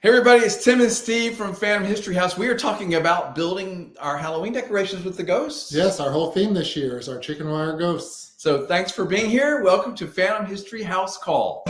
Hey everybody, it's Tim and Steve from Phantom History House. We are talking about building our Halloween decorations with the ghosts. Yes, our whole theme this year is our chicken wire ghosts. So thanks for being here. Welcome to Phantom History House Call.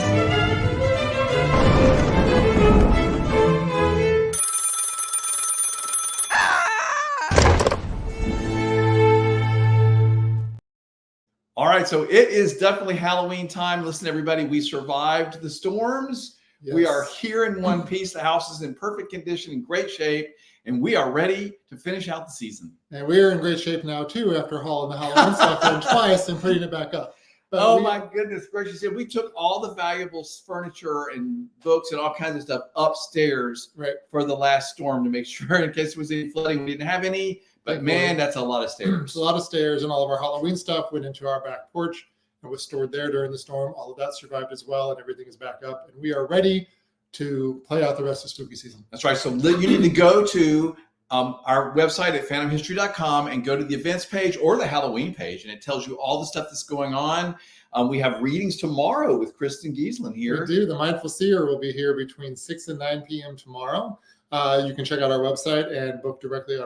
All right, so it is definitely Halloween time. Listen, everybody, we survived the storms. Yes. We are here in one piece. The house is in perfect condition, in great shape, and we are ready to finish out the season. And we're in great shape now, too, after hauling the Halloween stuff in twice and putting it back up. But my goodness gracious. We took all the valuable furniture and books and all kinds of stuff upstairs for the last storm to make sure in case there was any flooding. We didn't have any, but man, that's a lot of stairs. It's a lot of stairs, and all of our Halloween stuff went into our back porch and was stored there during the storm. All of that survived as well, and everything is back up. And we are ready to play out the rest of spooky season. That's right. So you need to go to our website at phantomhistory.com and go to the events page or the Halloween page, and it tells you all the stuff that's going on. We have readings tomorrow with Kristen Giesland here. We do. The Mindful Seer will be here between 6 and 9 p.m. tomorrow. You can check out our website and book directly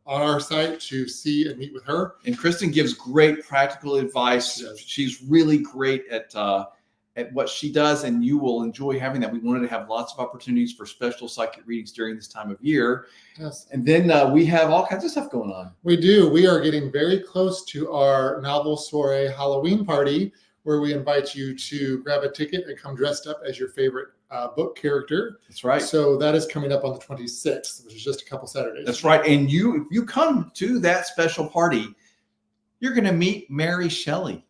on our site to see and meet with her. And Kristen gives great practical advice. Yes. She's really great at what she does, and you will enjoy having that. We wanted to have lots of opportunities for special psychic readings during this time of year. Yes. And then we have all kinds of stuff going on. We do. We are getting very close to our novel soiree Halloween party, where we invite you to grab a ticket and come dressed up as your favorite book character. That's right. So that is coming up on the 26th, which is just a couple Saturdays. That's right. And if you come to that special party, you're going to meet Mary Shelley.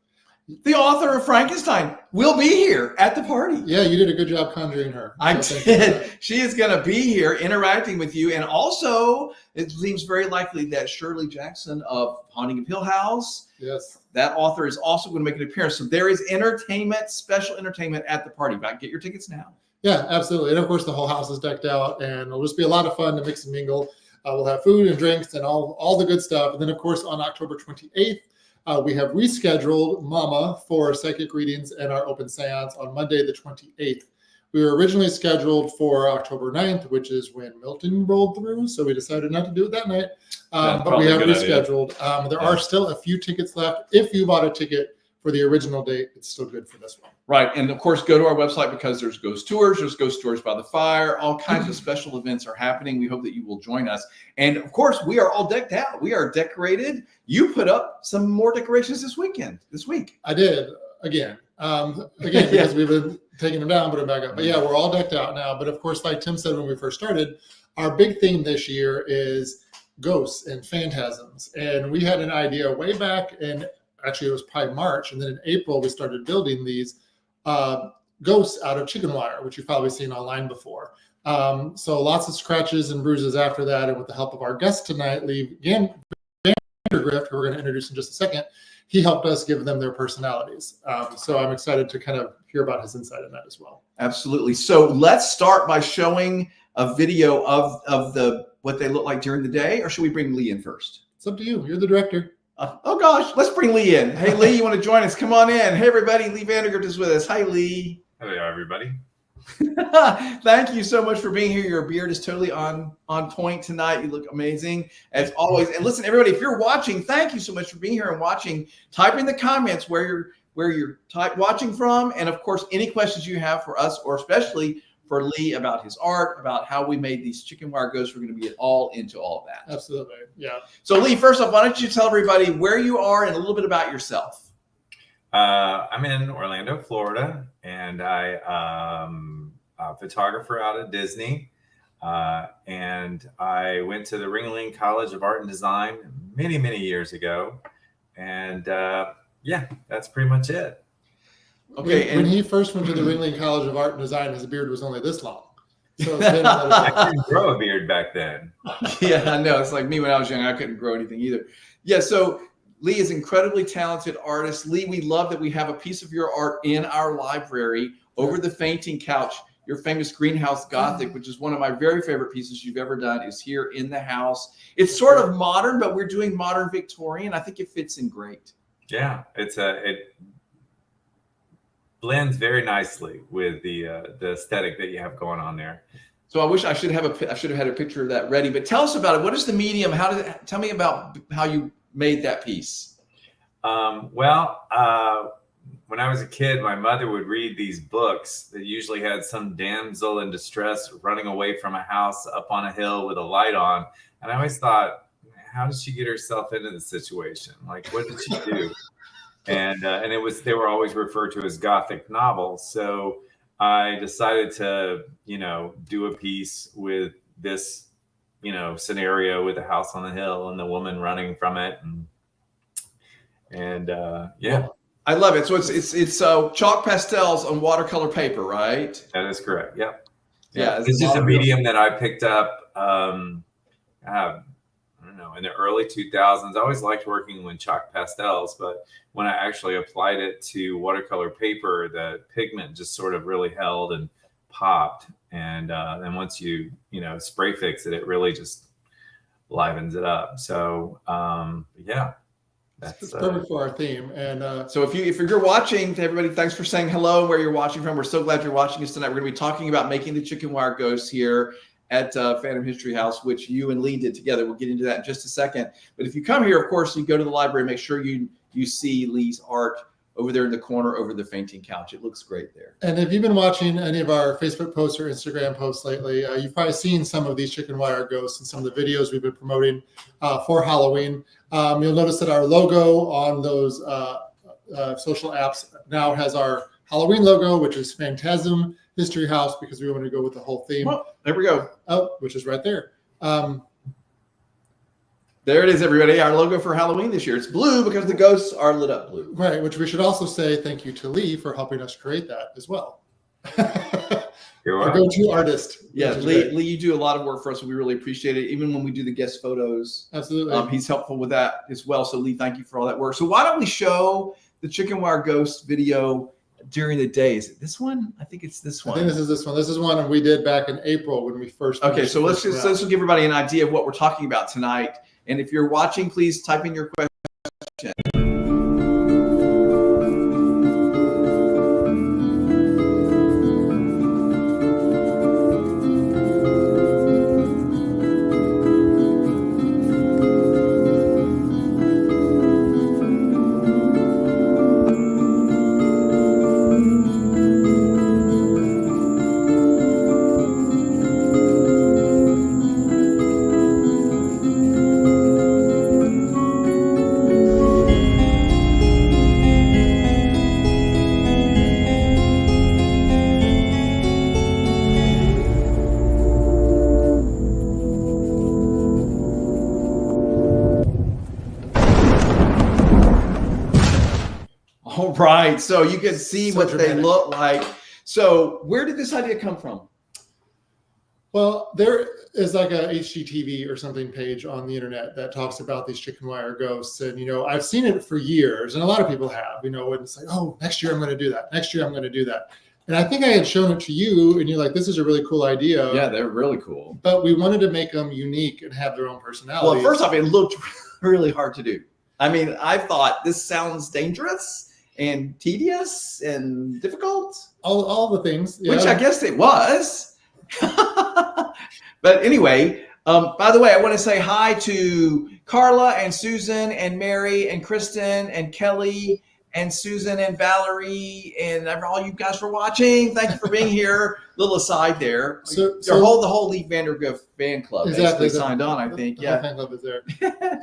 The author of Frankenstein will be here at the party. Yeah, you did a good job conjuring her. I did. She is going to be here interacting with you. And also, it seems very likely that Shirley Jackson of Haunting of Hill House, yes, that author is also going to make an appearance. So there is entertainment, special entertainment at the party. Get your tickets now. Yeah, absolutely. And of course, the whole house is decked out, and it'll just be a lot of fun to mix and mingle. We'll have food and drinks and all the good stuff. And then, of course, on October 28th, we have rescheduled Mama for psychic readings and our open seance on Monday, the 28th. We were originally scheduled for October 9th, which is when Milton rolled through. So we decided not to do it that night. But we have rescheduled. There are still a few tickets left. If you bought a ticket for the original date, it's still good for this one. Right. And of course, go to our website because there's ghost tours, there's ghost tours by the fire, all kinds of special events are happening. We hope that you will join us. And of course, we are all decked out. We are decorated. You put up some more decorations this week. I did again, because we've been taking them down, put them back up. But yeah, we're all decked out now. But of course, like Tim said when we first started, our big theme this year is ghosts and phantasms. And we had an idea way back in, actually it was probably March. And then in April, we started building these ghosts out of chicken wire, which you've probably seen online before. So lots of scratches and bruises after that. And with the help of our guest tonight, Lee Vandergrift, who we're going to introduce in just a second, he helped us give them their personalities. So I'm excited to kind of hear about his insight on that as well. Absolutely. So let's start by showing a video of what they look like during the day, or should we bring Lee in first? It's up to you. You're the director. Oh gosh, let's bring Lee in. Hey Lee, you want to join us? Come on in. Hey everybody, Lee Vandergrift is with us. Hi Lee. Hello everybody. Thank you so much for being here. Your beard is totally on point tonight. You look amazing as always. And listen, everybody, if you're watching, thank you so much for being here and watching. Type in the comments where you're watching from, and of course, any questions you have for us, or especially for Lee about his art, about how we made these chicken wire ghosts. We're going to get all into all of that. Absolutely, yeah. So Lee, first off, why don't you tell everybody where you are and a little bit about yourself? I'm in Orlando, Florida, and I'm a photographer out of Disney. And I went to the Ringling College of Art and Design many, many years ago. And yeah, that's pretty much it. Okay. When he first went to the Ringling College of Art and Design, his beard was only this long. So it's been I couldn't grow a beard back then. Yeah, I know. It's like me when I was young. I couldn't grow anything either. Yeah, so Lee is an incredibly talented artist. Lee, we love that we have a piece of your art in our library over the fainting couch. Your famous Greenhouse Gothic, which is one of my very favorite pieces you've ever done, is here in the house. It's sort of modern, but we're doing modern Victorian. I think it fits in great. Yeah, it blends very nicely with the aesthetic that you have going on there. So I wish I should have had a picture of that ready. But tell us about it. What is the medium? Tell me about how you made that piece. When I was a kid, my mother would read these books that usually had some damsel in distress running away from a house up on a hill with a light on. And I always thought, how did she get herself into the situation? Like, what did she do? And they were always referred to as Gothic novels. So I decided to, do a piece with this, scenario with the house on the hill and the woman running from it. And yeah. I love it. So it's chalk pastels on watercolor paper, right? That is correct. Yep. Yeah. This is a medium that I picked up, I don't know, in the early 2000s. I always liked working with chalk pastels, but when I actually applied it to watercolor paper, the pigment just sort of really held and popped. And then once you spray fix it, it really just livens it up. So yeah. That's perfect for our theme. And so if you're watching, everybody, thanks for saying hello where you're watching from. We're so glad you're watching us tonight. We're going to be talking about making the chicken wire ghost here at Phantom History House, which you and Lee did together. We'll get into that in just a second. But if you come here, of course, you go to the library, make sure you see Lee's art over there in the corner over the fainting couch. It looks great there. And if you've been watching any of our Facebook posts or Instagram posts lately, you've probably seen some of these chicken wire ghosts and some of the videos we've been promoting for Halloween. You'll notice that our logo on those social apps now has our Halloween logo, which is Phantasm History House, because we wanted to go with the whole theme. Well, there we go. Oh, which is right there. There it is, everybody. Our logo for Halloween this year. It's blue because the ghosts are lit up blue. Right, which we should also say thank you to Lee for helping us create that as well. Our go-to artist. Yeah, Lee, you do a lot of work for us, and we really appreciate it. Even when we do the guest photos, absolutely, he's helpful with that as well. So Lee, thank you for all that work. So why don't we show the chicken wire ghost video during the day? Is it this one? I think it's this one. I think this is this one. This is one we did back in April when we first. Okay, so let's give everybody an idea of what we're talking about tonight. And if you're watching, please type in your question. All right, so you can see what they look like. So where did this idea come from? Well, there is like a HGTV or something page on the internet that talks about these chicken wire ghosts. And, I've seen it for years, and a lot of people have, and it's like, oh, next year I'm going to do that. Next year I'm going to do that. And I think I had shown it to you, and you're like, this is a really cool idea. Yeah, they're really cool. But we wanted to make them unique and have their own personality. Well, first off, it looked really hard to do. I mean, I thought this sounds dangerous and tedious and difficult. All the things. Yeah. Which I guess it was. But anyway, by the way, I want to say hi to Carla and Susan and Mary and Kristen and Kelly and Susan and Valerie and all you guys for watching. Thank you for being here. Little aside there. So the whole Lee Vandergriff fan club basically signed on, I think. The whole fan club is there.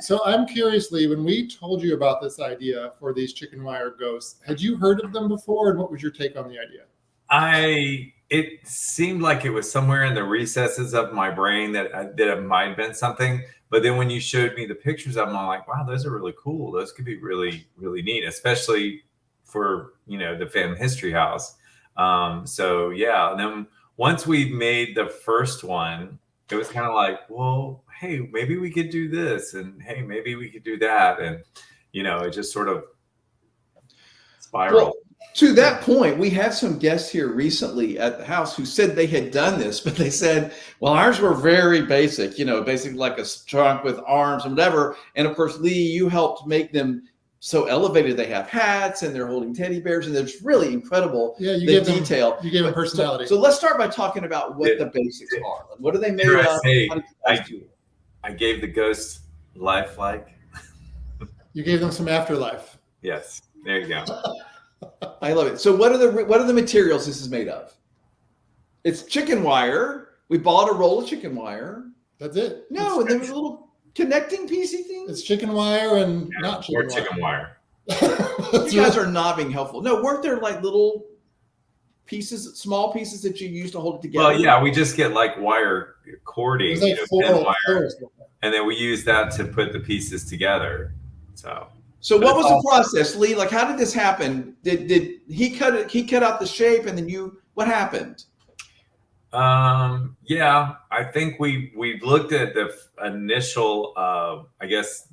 So I'm curious, Lee, when we told you about this idea for these chicken wire ghosts, had you heard of them before, and what was your take on the idea? It seemed like it was somewhere in the recesses of my brain that it might have been something. But then when you showed me the pictures of them, I'm like, wow, those are really cool. Those could be really, really neat, especially for, the Phantom History House. So yeah. And then once we made the first one, it was kind of like, well, hey, maybe we could do this, and hey, maybe we could do that. And, it just sort of spiraled. Well, to that point, we had some guests here recently at the house who said they had done this, but they said, well, ours were very basic, basically like a trunk with arms and whatever. And of course, Lee, you helped make them so elevated. They have hats and they're holding teddy bears, and it's really incredible. Yeah, you the gave them detail. You gave them But personality. So let's start by talking about what the basics are. Like, what are they made Dare of? I say, How do you guys do it? I gave the ghost lifelike. You gave them some afterlife. Yes, there you go. I love it. So what are the materials this is made of? It's chicken wire. We bought a roll of chicken wire. That's it. No, and there was a little connecting piecey thing. It's chicken wire and not chicken Or wire. chicken wire. You guys are not being helpful. No, weren't there like little pieces, small pieces that you use to hold it together? Well, yeah, we just get like wire cording, It's like thin wire, four. and then we use that to put the pieces together. So what was the process, Lee? Like, how did this happen? Did he cut it? He cut out the shape, and then what happened? Yeah, I think we looked at the initial, I guess,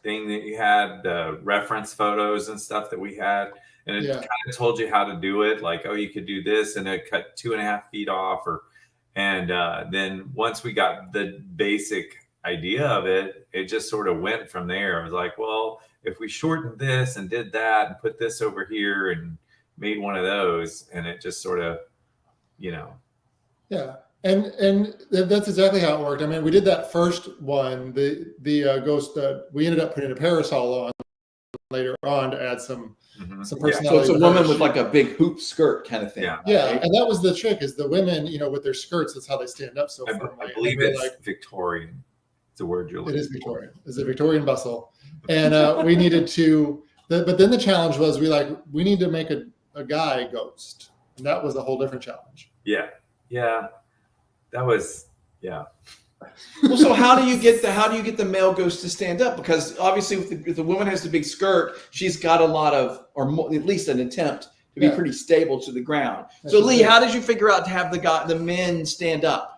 thing that you had, the reference photos and stuff that we had, and it kind of told you how to do it. Like, oh, you could do this, and it cut 2.5 feet off, and then once we got the basic idea of it, it just sort of went from there. It was like, well, if we shortened this and did that and put this over here and made one of those, and it just sort of, Yeah, and that's exactly how it worked. I mean, we did that first one, the ghost. We ended up putting a parasol on later on to add some personality. So it's a woman with like a big hoop skirt kind of thing. Yeah, right? And that was the trick: is the women, with their skirts, that's how they stand up so firmly. I believe it's Victorian. It's a word you're looking for. It is Victorian. It's a Victorian bustle, and we needed to. But then the challenge was we need to make a guy ghost, and that was a whole different challenge. Yeah, that was Well, so how do you get the male ghost to stand up? Because obviously, if the woman has the big skirt, she's got a lot of, or more, at least an attempt to be pretty stable to the ground. So Lee, how did you figure out to have the men stand up?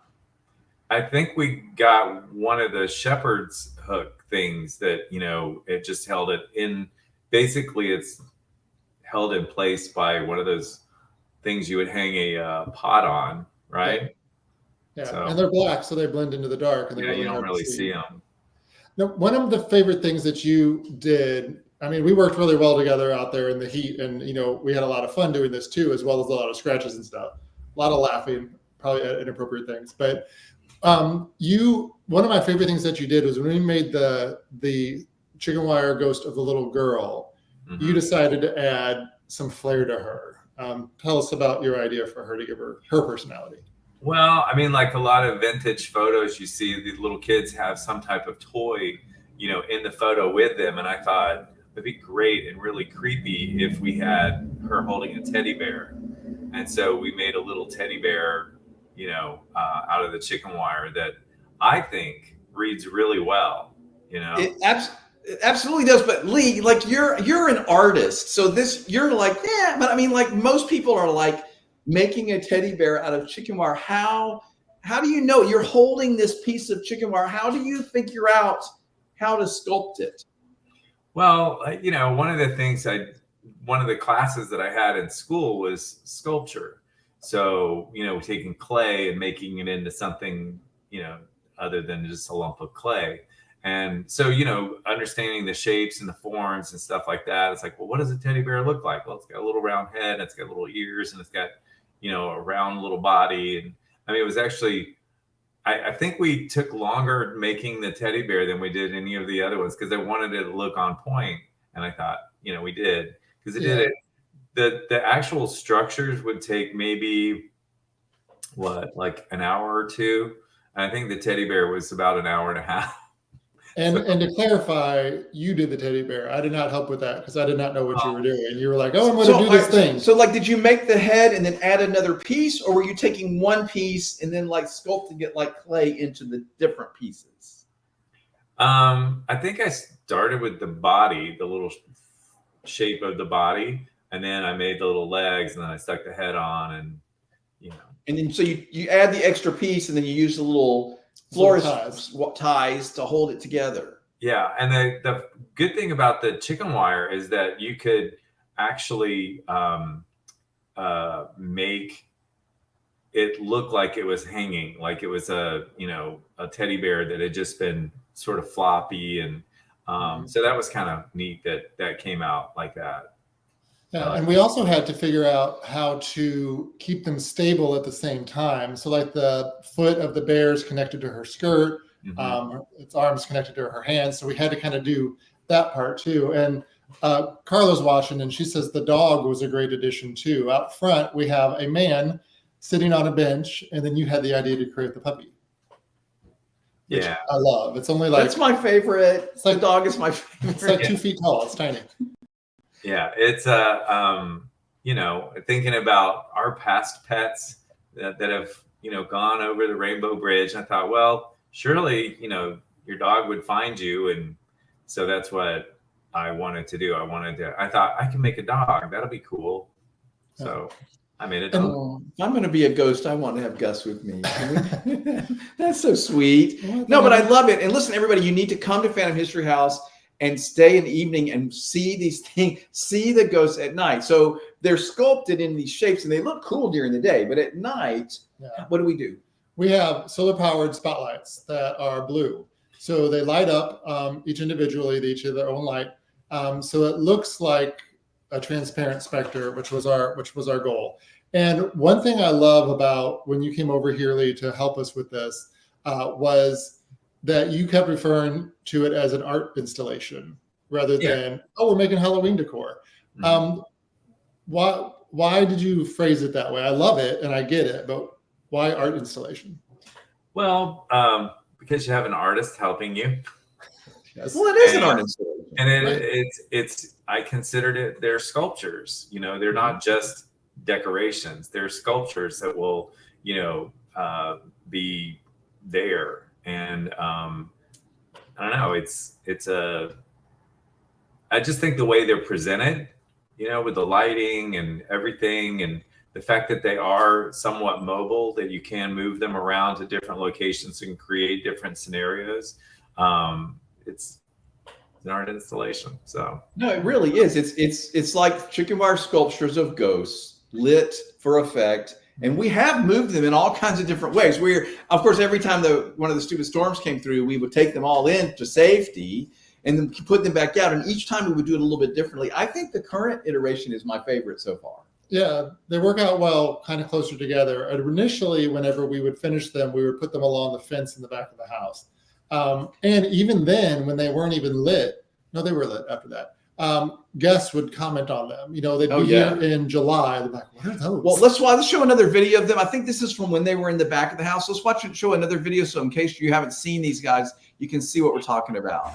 I think we got one of the shepherd's hook things that, it just held it in. Basically, it's held in place by one of those things you would hang a pot on, right? Yeah, so, and they're black, so they blend into the dark. And you don't really see them. Now, one of the favorite things that you did, I mean, we worked really well together out there in the heat, and we had a lot of fun doing this too, as well as a lot of scratches and stuff, a lot of laughing, probably inappropriate things. But one of my favorite things that you did was when we made the chicken wire ghost of the little girl, you decided to add some flair to her. Tell us about your idea for her to give her personality. Well, I mean, like a lot of vintage photos, you see the little kids have some type of toy, in the photo with them. And I thought it'd be great and really creepy if we had her holding a teddy bear. And so we made a little teddy bear, out of the chicken wire that I think reads really well, It absolutely does. But Lee, like you're an artist, so you're like, yeah. But I mean, like most people are like making a teddy bear out of chicken wire. How do you know you're holding this piece of chicken wire? How do you figure out how to sculpt it? Well, one of the classes that I had in school was sculpture. So, taking clay and making it into something, other than just a lump of clay. And so, understanding the shapes and the forms and stuff like that, it's like, well, what does a teddy bear look like? Well, it's got a little round head, and it's got little ears, and it's got, a round little body. And I mean, it was actually, I think we took longer making the teddy bear than we did any of the other ones because I wanted it to look on point. And I thought, we did, because it did it. The actual structures would take maybe like an hour or two. And I think the teddy bear was about an hour and a half. And to clarify, you did the teddy bear. I did not help with that because I did not know what you were doing. You were like, oh, I'm going to do this thing. So like, did you make the head and then add another piece, or were you taking one piece and then like sculpting it like clay into the different pieces? I think I started with the body, the little shape of the body. And then I made the little legs, and then I stuck the head on, and And then so you add the extra piece, and then you use the little florist ties to hold it together. Yeah, and the good thing about the chicken wire is that you could actually make it look like it was hanging, like it was a teddy bear that had just been sort of floppy, and So that was kind of neat that came out like that. Yeah, and we also had to figure out how to keep them stable at the same time. So like the foot of the bear is connected to her skirt, its arms connected to her hands. So we had to kind of do that part too. And Carla's watching, and she says the dog was a great addition too. Out front, we have a man sitting on a bench, and then you had the idea to create the puppy. Which Yeah, I love. It's only like That's my favorite. It's like- The dog is my favorite. it's like 2 feet tall. It's tiny. yeah. It's you know, thinking about our past pets that have, you know, gone over the Rainbow Bridge. I thought, well, surely, you know, your dog would find you, and so that's what I wanted to do. I thought I can make a dog. That'll be cool. So I made a dog. Oh, if I'm going to be a ghost, I want to have Gus with me. That's so sweet. No, but I love it. And listen, everybody, you need to come to Phantom History House and stay in the evening and see these things, see the ghosts at night. So they're sculpted in these shapes and they look cool during the day, but at night, what do we do? We have solar powered spotlights that are blue. So they light up each individually, they each have their own light. So it looks like a transparent specter, which was our goal. And one thing I love about when you came over here, Lee, to help us with this was that you kept referring to it as an art installation rather than, we're making Halloween decor. Why did you phrase it that way? I love it and I get it, but why art installation? Well, because you have an artist helping you. Yes. Well, it is an art installation. And it's I considered it, they're sculptures, you know, they're not just decorations, they're sculptures that will, you know, be there. And I don't know, I just think the way they're presented, you know, with the lighting and everything, and the fact that they are somewhat mobile, that you can move them around to different locations and create different scenarios. It's an art installation. So No, it really is. It's like chicken wire sculptures of ghosts lit for effect. And we have moved them in all kinds of different ways. Of course, every time one of the stupid storms came through, we would take them all in to safety and then put them back out. And each time we would do it a little bit differently. I think the current iteration is my favorite so far. Yeah, they work out well, kind of closer together. And initially, whenever we would finish them, we would put them along the fence in the back of the house. And even then, when they weren't even lit, no, they were lit after that. Guests would comment on them. You know, they'd be here in July. They're like, what are those? Well, let's show another video of them. I think this is from when they were in the back of the house. Let's watch it, show another video. So in case you haven't seen these guys, you can see what we're talking about.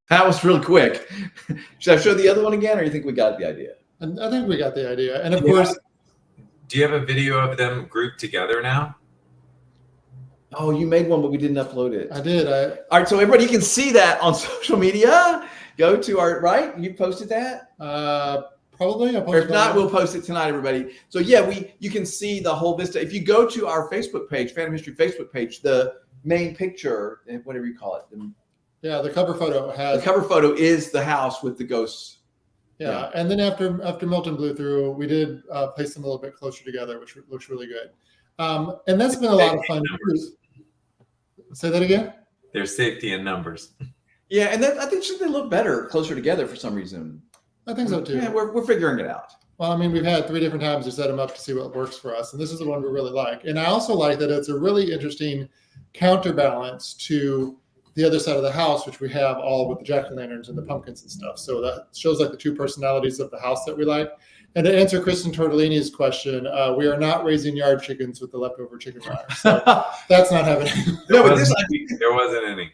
That was really quick. Should I show the other one again, or you think we got the idea? And I think we got the idea. And of course, do you have a video of them grouped together now? Oh, you made one, but we didn't upload it. I did. All right, so everybody, you can see that on social media. Go to our, right? You posted that? Probably. Or if not, we'll post it tonight, everybody. So yeah, you can see the whole vista. If you go to our Facebook page, Phantom History Facebook page, the main picture, whatever you call it, the cover photo has. The cover photo is the house with the ghosts. Yeah, and then after Milton blew through, we did place them a little bit closer together, which looks really good. And that's been a lot of fun. Say that again? There's safety in numbers. Yeah, and I think they look better closer together for some reason. I think so too. Yeah, we're figuring it out. Well, I mean, we've had 3 different times to set them up to see what works for us, and this is the one we really like. And I also like that it's a really interesting counterbalance to the other side of the house, which we have all with the jack-o'-lanterns and the pumpkins and stuff. So that shows like the 2 personalities of the house that we like. And to answer Kristen Tortellini's question, we are not raising yard chickens with the leftover chicken wire. So that's not happening. No, but There wasn't any.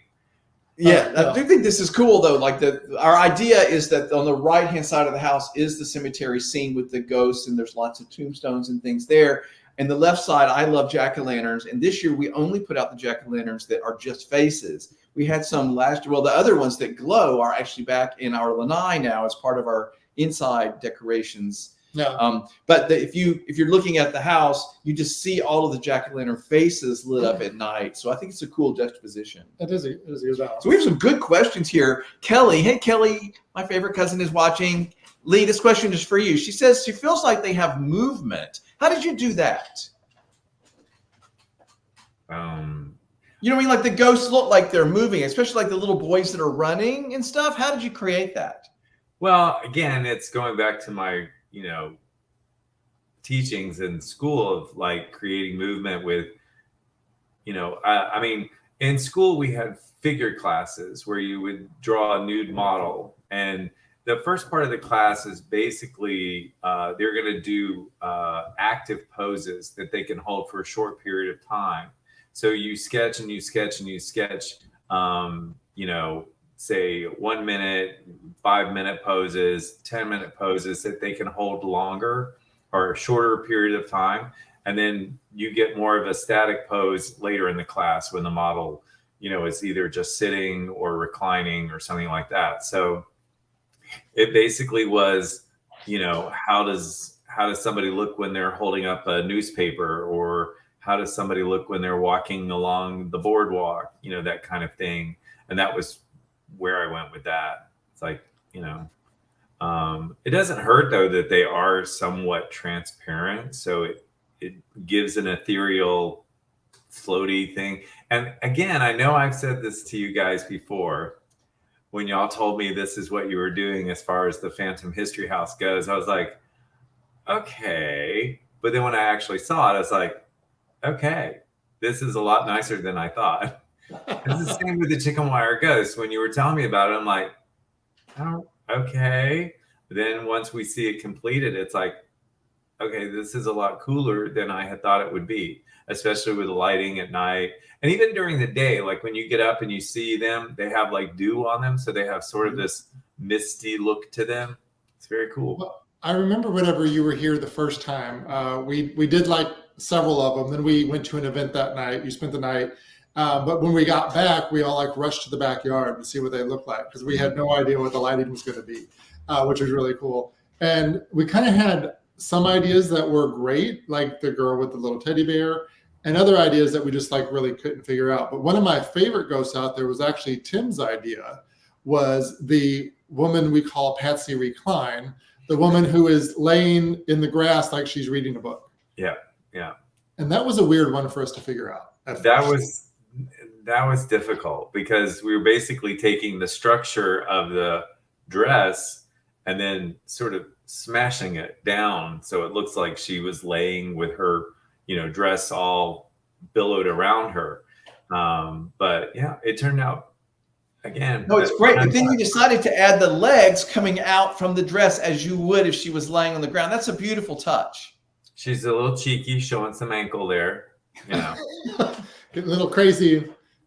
Yeah, I do think this is cool though. Like our idea is that on the right-hand side of the house is the cemetery scene with the ghosts, and there's lots of tombstones and things there. And the left side, I love jack-o'-lanterns. And this year we only put out the jack-o'-lanterns that are just faces. We had some last year. Well, the other ones that glow are actually back in our lanai now as part of our inside decorations. Yeah. But if you're looking at the house, you just see all of the jack-o'-lantern faces lit up at night. So I think it's a cool juxtaposition. It is a good balance. So we have some good questions here. Kelly, hey Kelly, my favorite cousin is watching. Lee, this question is for you. She says she feels like they have movement. How did you do that? You know what I mean? Like the ghosts look like they're moving, especially like the little boys that are running and stuff. How did you create that? Well, again, it's going back to my, teachings in school of like creating movement with, I mean, in school we had figure classes where you would draw a nude model, and the first part of the class is basically they're going to do active poses that they can hold for a short period of time. So you sketch and you sketch and you sketch, say 1 minute, 5 minute poses, 10-minute poses that they can hold longer or a shorter period of time. And then you get more of a static pose later in the class when the model, is either just sitting or reclining or something like that. So it basically was, how does somebody look when they're holding up a newspaper, or how does somebody look when they're walking along the boardwalk, that kind of thing. And that was where I went with that. It's like, it doesn't hurt though that they are somewhat transparent. So it gives an ethereal, floaty thing. And again, I know I've said this to you guys before. When y'all told me this is what you were doing as far as the Phantom History House goes, I was like, okay. But then when I actually saw it, I was like, okay, this is a lot nicer than I thought. It's the same with the chicken wire ghost. When you were telling me about it, I'm like, oh, okay. But then once we see it completed, it's like, okay, this is a lot cooler than I had thought it would be, especially with the lighting at night. And even during the day, like when you get up and you see them, they have like dew on them. So they have sort of this misty look to them. It's very cool. Well, I remember whenever you were here the first time, we did like several of them. Then we went to an event that night. You spent the night. But when we got back, we all like rushed to the backyard to see what they looked like, because we had no idea what the lighting was going to be, which was really cool. And we kind of had some ideas that were great, like the girl with the little teddy bear, and other ideas that we just like really couldn't figure out. But one of my favorite ghosts out there was actually Tim's idea, was the woman we call Patsy Recline, the woman who is laying in the grass like she's reading a book. Yeah, yeah. And that was a weird one for us to figure out. That was difficult, because we were basically taking the structure of the dress and then sort of smashing it down so it looks like she was laying with her, dress all billowed around her. But yeah, it turned out, again. No, it's great. But then you decided to add the legs coming out from the dress as you would if she was laying on the ground. That's a beautiful touch. She's a little cheeky, showing some ankle there. Getting a little crazy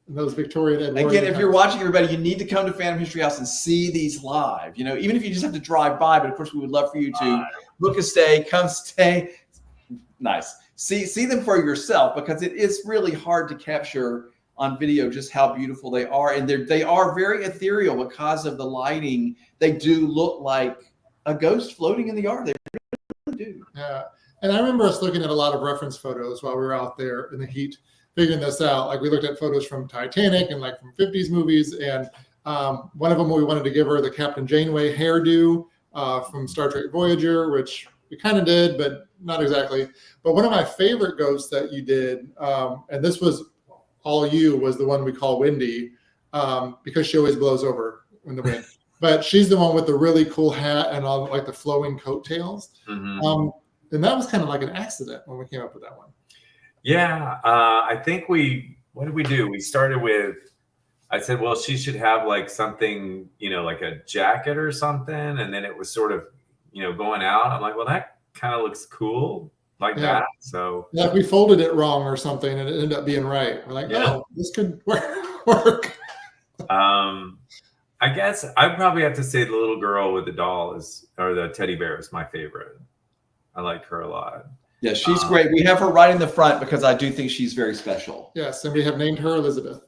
in those Victorian Edwardian Again, if times. you're watching, everybody, you need to come to Phantom History House and see these live. Even if you just have to drive by, but of course we would love for you to book a stay, come stay. Nice. See them for yourself, because it is really hard to capture on video just how beautiful they are. And they are very ethereal because of the lighting. They do look like a ghost floating in the yard. They really do. Yeah. And I remember us looking at a lot of reference photos while we were out there in the heat, figuring this out. Like we looked at photos from Titanic and like from 50s movies. And one of them, we wanted to give her the Captain Janeway hairdo from Star Trek Voyager, which we kind of did, but not exactly. But one of my favorite ghosts that you did, and this was all you, was the one we call Wendy, because she always blows over in the wind. But she's the one with the really cool hat and all like the flowing coattails. Mm-hmm. And that was kind of like an accident when we came up with that one. Yeah, I think what did we do? We started with, I said, well, she should have like something, like a jacket or something. And then it was sort of, going out. I'm like, well, that kind of looks cool like that. So like we folded it wrong or something and it ended up being right. We're like, oh, this could work. I guess I'd probably have to say the little girl with the doll or the teddy bear is my favorite. I like her a lot. Yeah, she's great. We have her right in the front because I do think she's very special. Yes, and we have named her Elizabeth.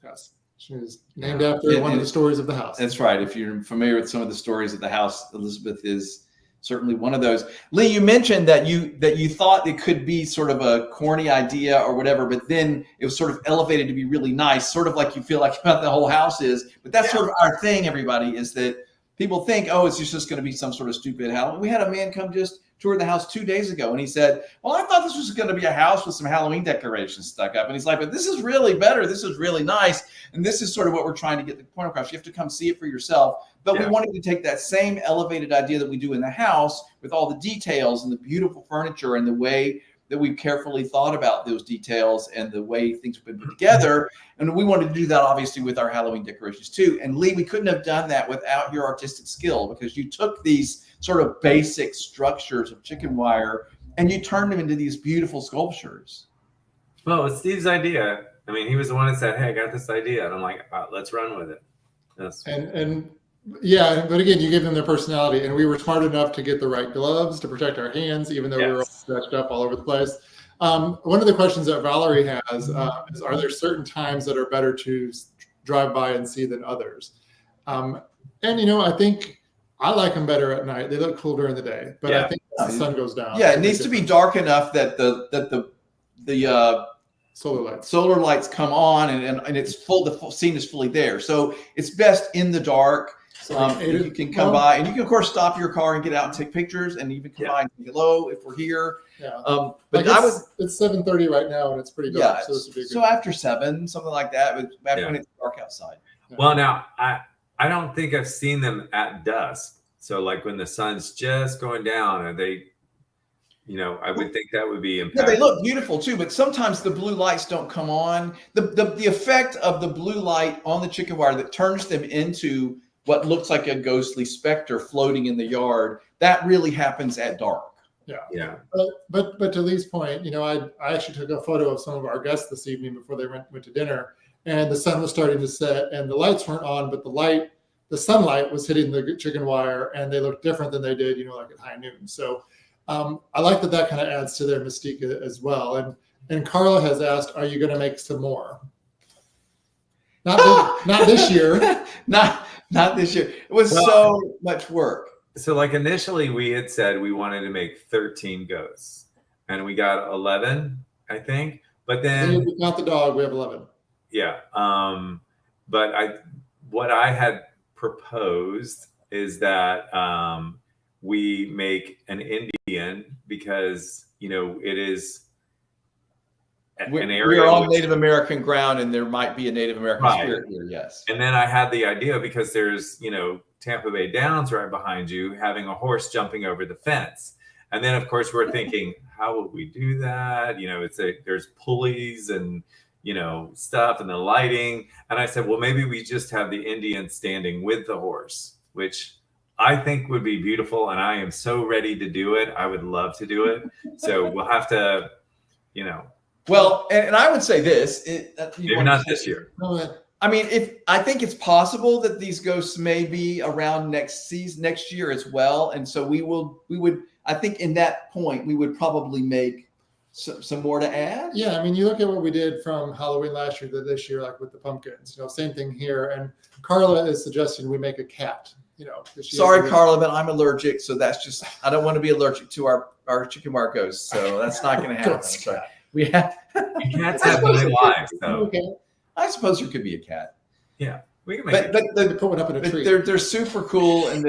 Yes, she was named after one of the stories of the house. That's right. If you're familiar with some of the stories of the house, Elizabeth is certainly one of those. Lee, you mentioned that you thought it could be sort of a corny idea or whatever, but then it was sort of elevated to be really nice, sort of like you feel like about the whole house is. But that's sort of our thing, everybody, is that people think, oh, it's just going to be some sort of stupid Halloween. We had a man come just tour the house 2 days ago, and he said, well, I thought this was going to be a house with some Halloween decorations stuck up. And he's like, but this is really better. This is really nice. And this is sort of what we're trying to get the point across. You have to come see it for yourself. But we wanted to take that same elevated idea that we do in the house with all the details and the beautiful furniture and the way that we've carefully thought about those details and the way things have been put together. And we wanted to do that obviously with our Halloween decorations too. And Lee, we couldn't have done that without your artistic skill, because you took these sort of basic structures of chicken wire and you turned them into these beautiful sculptures. Well, it's Steve's idea. I mean, he was the one that said, hey, I got this idea. And I'm like, let's run with it. Yes. And yeah, but again, you gave them their personality, and we were smart enough to get the right gloves to protect our hands, even though we were all stretched up all over the place. One of the questions that Valerie has is, are there certain times that are better to drive by and see than others? And, I think I like them better at night. They look cool during the day, but I think as the sun goes down. Yeah, it needs to be dark enough that the solar lights come on and it's full. The scene is fully there, so it's best in the dark. So you can come by, and you can of course stop your car and get out and take pictures, and even come by and say hello if we're here. Yeah. But it's 7:30 right now, and it's pretty dark. Yeah. So after 7, something like that, but after when it's dark outside. Yeah. Well, now I don't think I've seen them at dusk. So like when the sun's just going down, and they, I would think that would be impactful. Yeah, they look beautiful too, but sometimes the blue lights don't come on. The effect of the blue light on the chicken wire that turns them into what looks like a ghostly specter floating in the yard, that really happens at dark. Yeah. But to Lee's point, I actually took a photo of some of our guests this evening before they went to dinner, and the sun was starting to set, and the lights weren't on, but the sunlight was hitting the chicken wire, and they looked different than they did, like at high noon. So I like that kind of adds to their mystique as well. And Carla has asked, are you going to make some more? Not this year. Not this year. It was so much work. So like initially we had said we wanted to make 13 ghosts, and we got 11, I think. But then if we count the dog, we have 11. Yeah. But what I had proposed is that we make an Indian, because it is an area. We're on Native American ground, and there might be a Native American spirit here. Yes. And then I had the idea, because there's Tampa Bay Downs right behind you, having a horse jumping over the fence. And then of course we're thinking, how would we do that? There's pulleys and stuff, and the lighting. And I said, well, maybe we just have the Indian standing with the horse, which I think would be beautiful. And I am so ready to do it. I would love to do it. So we'll have to, Well, and I would say this. Maybe not this year. I mean, I think it's possible that these ghosts may be around next year as well. And so we would, I think in that point, we would probably make some more to add. Yeah, I mean, you look at what we did from Halloween last year to this year, like with the pumpkins, same thing here. And Carla is suggesting we make a cat, Sorry, Carla, but I'm allergic. So that's just, I don't want to be allergic to our chicken wire ghosts. So that's not going to happen. Sorry. We have cats have many lives, though. Okay. I suppose there could be a cat. Yeah, we can make but they put one up in a tree. They're super cool, and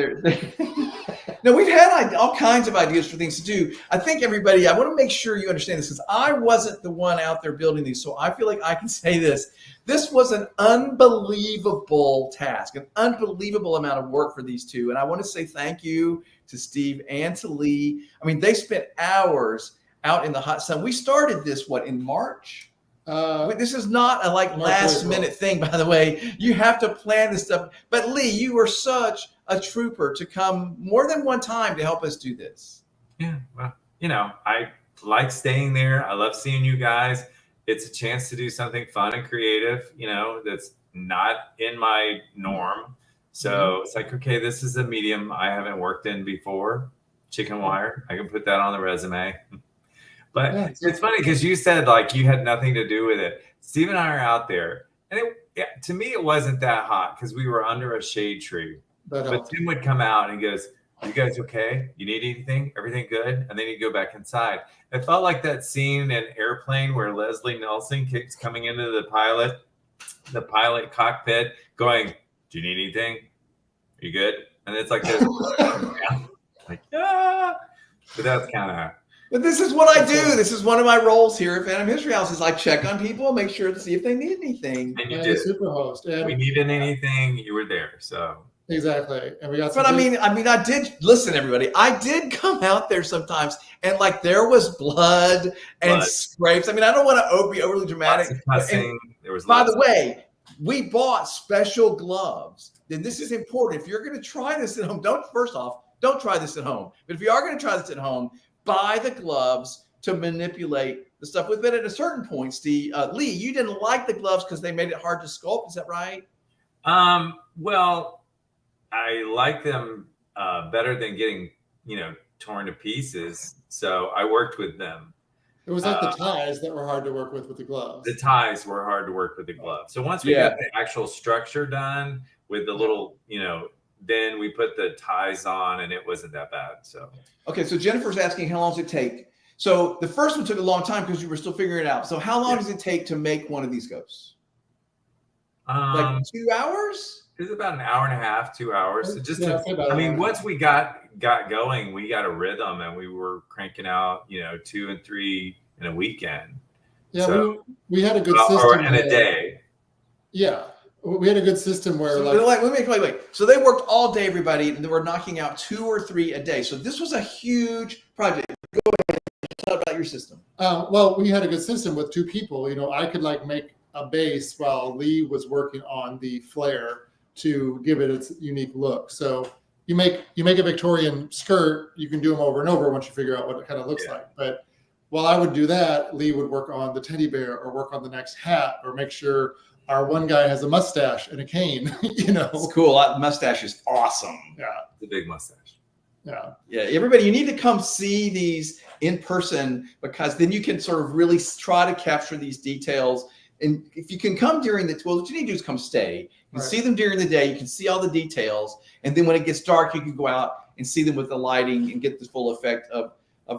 no, we've had all kinds of ideas for things to do. I think everybody, I want to make sure you understand this, because I wasn't the one out there building these, so I feel like I can say this. This was an unbelievable task, an unbelievable amount of work for these two, and I want to say thank you to Steve and to Lee. I mean, they spent hours out in the hot sun. We started this in March. This is not a last minute thing, by the way. You have to plan this stuff. But Lee, you were such a trooper to come more than one time to help us do this. Yeah, well, I like staying there. I love seeing you guys. It's a chance to do something fun and creative, that's not in my norm. So it's like, okay, this is a medium I haven't worked in before. Chicken wire. I can put that on the resume. But it's funny because you said you had nothing to do with it. Steve and I are out there, and to me it wasn't that hot because we were under a shade tree. But Tim would come out and he goes, You guys okay? You need anything? Everything good? And then you go back inside. It felt like that scene in Airplane where Leslie Nielsen keeps coming into the pilot cockpit going, do you need anything? Are you good? And it's like this. Like, yeah. But that's kind of. But this is what I do. This is one of my roles here at Phantom History House is I check on people, make sure to see if they need anything. And you And did. super host. And We needed anything, you were there. So exactly. And we got But I mean, I did listen, everybody. I did come out there sometimes, and like there was blood and Blood. scrapes. I mean, I don't want to be overly dramatic. lots of cussing. There was By lots the way, we bought special gloves. And this is important. If you're going to try this at home, don't try this at home. But if you are going to try this at home, buy the gloves to manipulate the stuff with. But at a certain point, Steve, Lee, you didn't like the gloves because they made it hard to sculpt. Is that right? Well, I like them better than getting, torn to pieces. So I worked with them. it was like the ties that were hard to work with the gloves. The ties were hard to work with the gloves. So once we got the actual structure done with the little, then we put the ties on and it wasn't that bad. So Okay, so Jennifer's asking how long does it take? So the first one took a long time because you were still figuring it out. So how long does it take to make one of these ghosts? Like 2 hours? it was about an hour and a half, 2 hours. So just Yeah, I'd say about an hour. once we got going, we got a rhythm and we were cranking out, 2 and 3 in a weekend. Yeah, So- we had a good Or system. in a where- day. Yeah, we had a good system where So, wait. So they worked all day, everybody, and they were knocking out 2 or 3 a day. So this was a huge project. Go ahead and talk about your system. well, we had a good system with 2 people. I could make a base while Lee was working on the flare to give it its unique look. So you make a Victorian skirt, you can do them over and over once you figure out what it kind of looks like. But while I would do that, Lee would work on the teddy bear or work on the next hat or make sure our one guy has a mustache and a cane. It's cool. That mustache is awesome. Yeah, The big mustache. yeah. Yeah, everybody, you need to come see these in person because then you can sort of really try to capture these details. And if you can come during what you need to do is come stay. You can see them during the day. You can see all the details. And then when it gets dark, you can go out and see them with the lighting and get the full effect of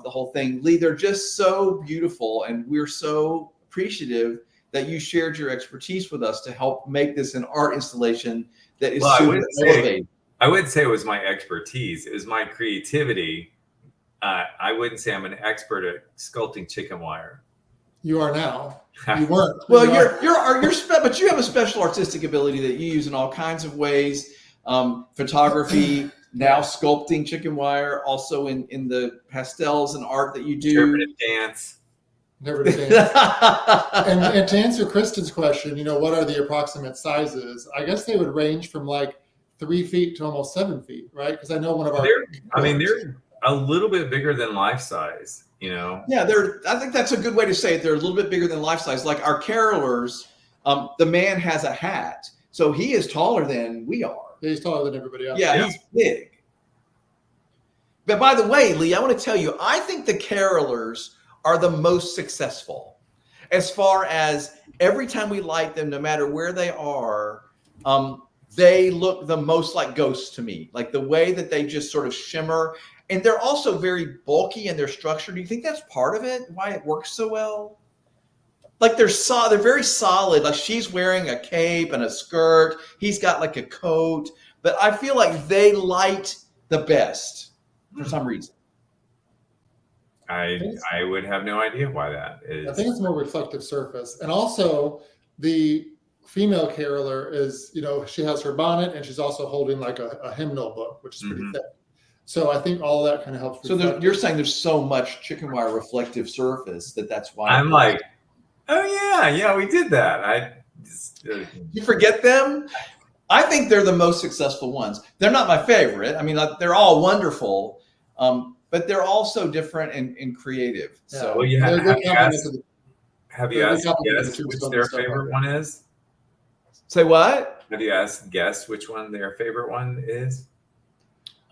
the whole thing. Lee, they're just so beautiful. And we're so appreciative that you shared your expertise with us to help make this an art installation that is Well, super elevated. I wouldn't say it was my expertise. It was my creativity. I wouldn't say I'm an expert at sculpting chicken wire. You are now. You weren't. Well, You are. but you have a special artistic ability that you use in all kinds of ways. Photography, now sculpting chicken wire, also in the pastels and art that you do. Interpretive dance. Never to dance. And to answer Kristen's question, what are the approximate sizes? I guess they would range from 3 feet to almost 7 feet, right? Because I know one of our. They're a little bit bigger than life size. Yeah, I think that's a good way to say it. They're a little bit bigger than life size. Like our carolers, the man has a hat, so he is taller than we are. Yeah, he's taller than everybody else. Yeah, he's big. But by the way, Lee, I want to tell you, I think the carolers are the most successful as far as every time we light them, no matter where they are, they look the most like ghosts to me. Like the way that they just sort of shimmer. And they're also very bulky in their structure. Do you think that's part of it? Why it works so well? Like they're very solid. Like she's wearing a cape and a skirt. He's got like a coat. But I feel like they light the best for some reason. I would have no idea why that is. I think it's more reflective surface. And also the female caroler is, she has her bonnet and she's also holding a hymnal book, which is pretty thick. So I think all that kind of helps. So you're saying there's so much chicken wire reflective surface that's why. I'm like, oh yeah, we did that. You forget them? I think they're the most successful ones. They're not my favorite. I mean, they're all wonderful, but they're all so different and creative. Yeah. So Well, you They're good have you asked guess the which two their stuff like favorite that. one is? say what? Have you asked guess which one their favorite one is?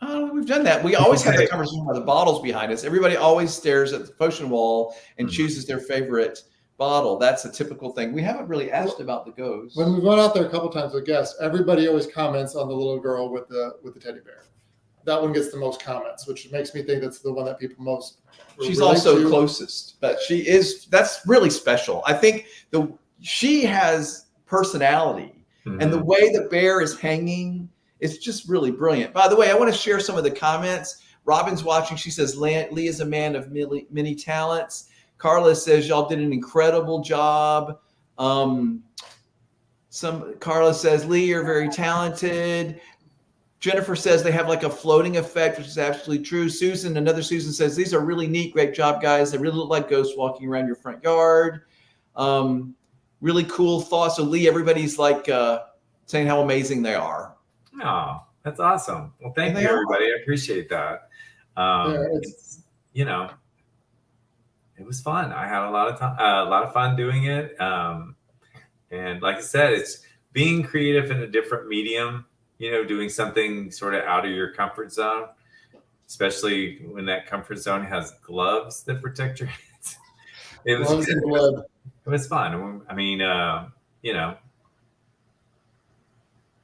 Oh, we've done that. We always have the conversation about the bottles behind us. Everybody always stares at the potion wall and chooses their favorite bottle. That's a typical thing. We haven't really asked about the ghosts. When we went out there a couple times with guests, everybody always comments on the little girl with the teddy bear. that one gets the most comments, which makes me think that's the one that people most. She's relate also to. closest, but that's really special. I think she has personality, and the way the bear is hanging is just really brilliant. By the way, I want to share some of the comments. Robin's watching. She says, Lee is a man of many talents. Carla says, y'all did an incredible job. Carla says, Lee, you're very talented. Jennifer says they have like a floating effect, which is absolutely true. Another Susan says, these are really neat. Great job, guys. They really look like ghosts walking around your front yard. Really cool thoughts. So Lee, everybody's like saying how amazing they are. Oh, that's awesome. Well, thank you, everybody. I appreciate that. It was fun. I had a lot of fun doing it. And like I said, it's being creative in a different medium, doing something sort of out of your comfort zone, especially when that comfort zone has gloves that protect your hands. It was fun. I mean,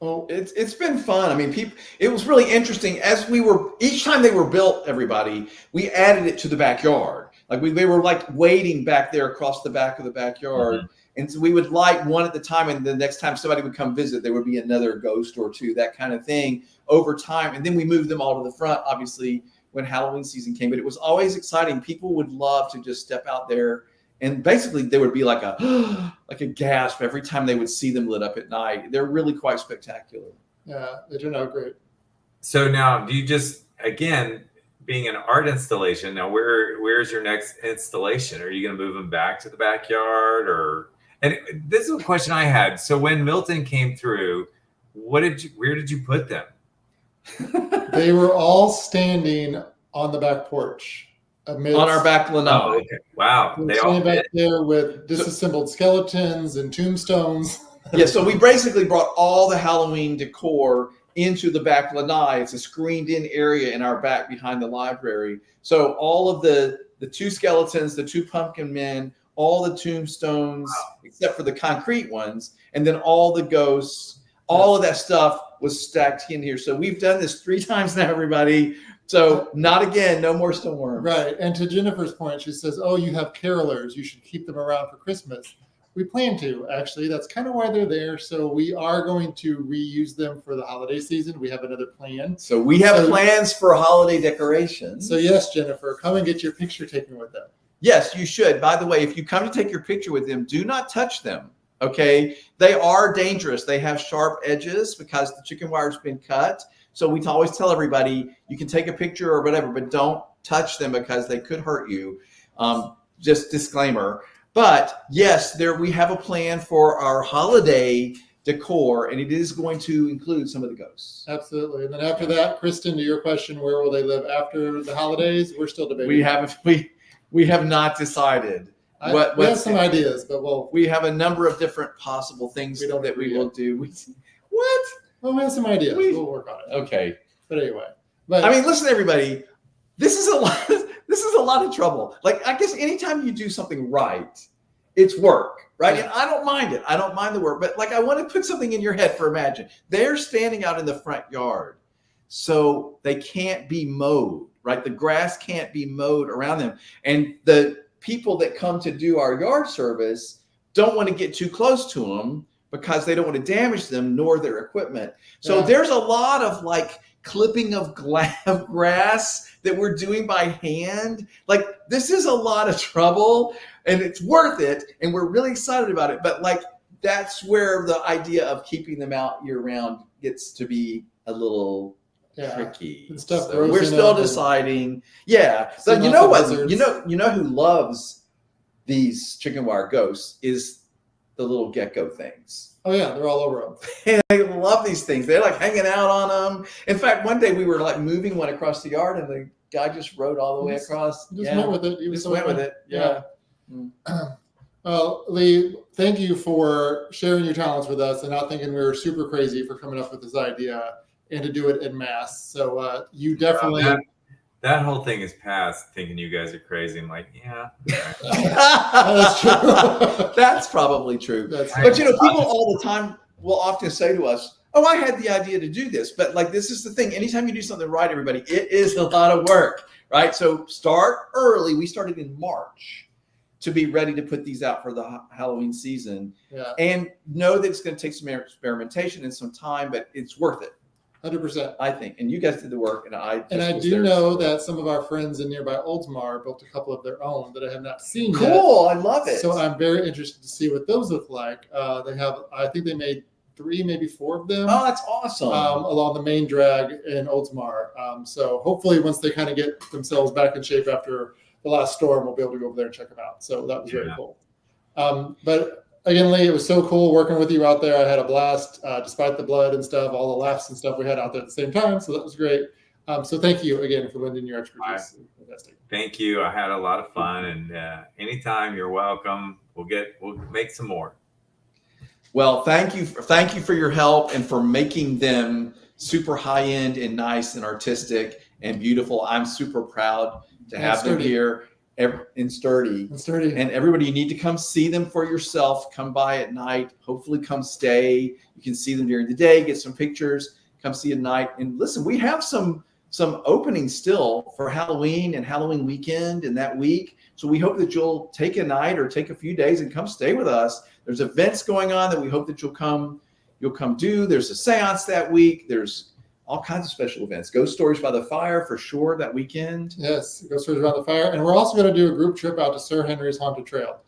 Well, it's been fun. I mean, it was really interesting each time they were built, everybody, we added it to the backyard. Like they were like waiting back there across the back of the backyard. Mm-hmm. And so we would light one at the time. And the next time somebody would come visit, there would be another ghost or two, that kind of thing over time. And then we moved them all to the front, obviously, when Halloween season came. But it was always exciting. People would love to just step out there. And basically, there would be like a gasp every time they would see them lit up at night. They're really quite spectacular. Yeah, they turn out great. So now, do you just, again, being an art installation, now where's your next installation? Are you going to move them back to the backyard? And this is a question I had. So when Milton came through, where did you put them? They were all standing on the back porch. On our back lanai. Oh, okay. Wow. They all back there with disassembled skeletons and tombstones. Yeah, so we basically brought all the Halloween decor into the back lanai. It's a screened-in area in our back behind the library. So all of the two skeletons, the two pumpkin men, all the tombstones, except for the concrete ones, and then all the ghosts, all of that stuff was stacked in here. So we've done this 3 times now, everybody. So not again, no more stoneworms. Right. And to Jennifer's point, she says, oh, you have carolers. You should keep them around for Christmas. We plan to, actually. That's kind of why they're there. So we are going to reuse them for the holiday season. We have another plan. So we have plans for holiday decorations. So yes, Jennifer, come and get your picture taken with them. Yes, you should. By the way, if you come to take your picture with them, do not touch them. Okay. They are dangerous. They have sharp edges because the chicken wire has been cut. So we always tell everybody you can take a picture or whatever, but don't touch them because they could hurt you. Just disclaimer. But yes, we have a plan for our holiday decor, and it is going to include some of the ghosts. Absolutely. And then after that, Kristen, to your question, where will they live after the holidays? We're still debating. We have not decided. We have some ideas, but we have a number of different possible things that we will do. What? Well, we have some ideas. We'll work on it. Okay. But anyway. I mean, listen, everybody, this is a lot of trouble. Like, I guess anytime you do something right, it's work, right? Yeah. And I don't mind it. I don't mind the work. But like, I want to put something in your head for imagine. They're standing out in the front yard, so they can't be mowed, right? The grass can't be mowed around them. And the people that come to do our yard service don't want to get too close to them because they don't want to damage them nor their equipment. So there's a lot of like clipping of grass that we're doing by hand. Like, this is a lot of trouble and it's worth it. And we're really excited about it. But like, that's where the idea of keeping them out year round gets to be a little tricky. And stuff so we're still deciding. Yeah. So you know what? You know who loves these chicken wire ghosts is the little gecko things. Oh yeah, they're all over them. And they love these things. They're like hanging out on them. In fact, one day we were like moving one across the yard, and the guy just rode all the way across. Just went with it. He just went with it. Yeah. Well, Lee, thank you for sharing your talents with us, and not thinking we were super crazy for coming up with this idea and to do it en masse. So you definitely. That whole thing is past thinking you guys are crazy. I'm like, yeah. That's true. That's probably true. But people all the time will often say to us, oh, I had the idea to do this. But like, this is the thing. Anytime you do something right, everybody, it is a lot of work, right? So start early. We started in March to be ready to put these out for the Halloween season. Yeah, And know that it's going to take some experimentation and some time, but it's worth it, 100%. I think. And you guys did the work, and I was do there. know that some of our friends in nearby Oldsmar built a couple of their own that I have not seen yet. Cool, I love it. So I'm very interested to see what those look like. They have, I think they made 3, maybe 4 of them. Oh, that's awesome. Along the main drag in Oldsmar. So hopefully once they kind of get themselves back in shape after the last storm, we'll be able to go over there and check them out. So that was very cool. But again, Lee, it was so cool working with you out there. I had a blast, despite the blood and stuff, all the laughs and stuff we had out there at the same time. So that was great. So thank you again for lending your expertise. Fantastic. Thank you. I had a lot of fun, and anytime you're welcome. We'll make some more. Well, thank you for your help and for making them super high end and nice and artistic and beautiful. I'm super proud to have them here and sturdy. And everybody, you need to come see them for yourself. Come by at night. Hopefully come stay. You can see them during the day, get some pictures, come see at night. And listen, we have some openings still for Halloween and Halloween weekend and that week. So we hope that you'll take a night or take a few days and come stay with us. There's events going on that we hope that you'll come do. There's a seance that week. There's all kinds of special events. Ghost Stories by the Fire for sure that weekend. Yes, Ghost Stories by the Fire. And we're also going to do a group trip out to Sir Henry's Haunted Trail.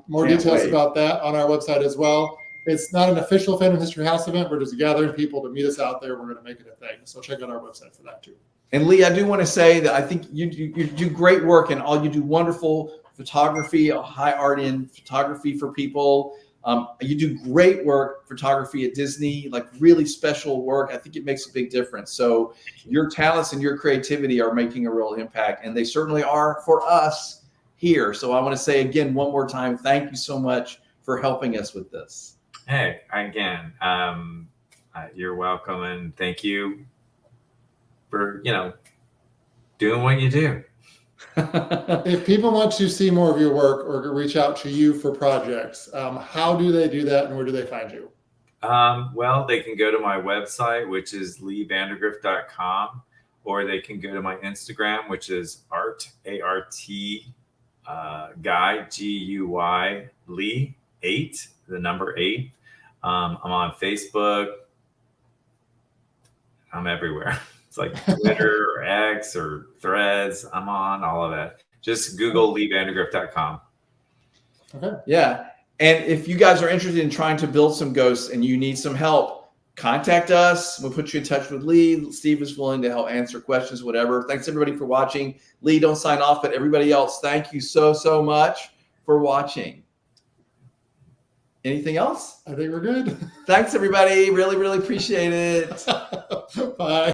More details about that on our website as well. It's not an official Phantom History House event. We're just gathering people to meet us out there. We're going to make it a thing. So check out our website for that too. And Lee, I do want to say that I think you do great work, and you do wonderful photography, high art in photography for people. You do great work, photography at Disney, like really special work. I think it makes a big difference. So your talents and your creativity are making a real impact, and they certainly are for us here. So I want to say again, one more time, thank you so much for helping us with this. Hey, again, you're welcome, and thank you for doing what you do. If people want to see more of your work or reach out to you for projects, how do they do that, and where do they find you? Well, they can go to my website, which is leevandegrift.com, or they can go to my Instagram, which is art, A-R-T, Guy, G-U-Y, Lee, 8, the number 8. I'm on Facebook. I'm everywhere. It's like Twitter or X or Threads. I'm on all of that. Just Google leevandegrift.com. Okay. Yeah. And if you guys are interested in trying to build some ghosts and you need some help, contact us. We'll put you in touch with Lee. Steve is willing to help answer questions, whatever. Thanks everybody for watching. Lee, don't sign off, but everybody else, thank you so much for watching. Anything else? I think we're good. Thanks everybody. Really appreciate it. Bye.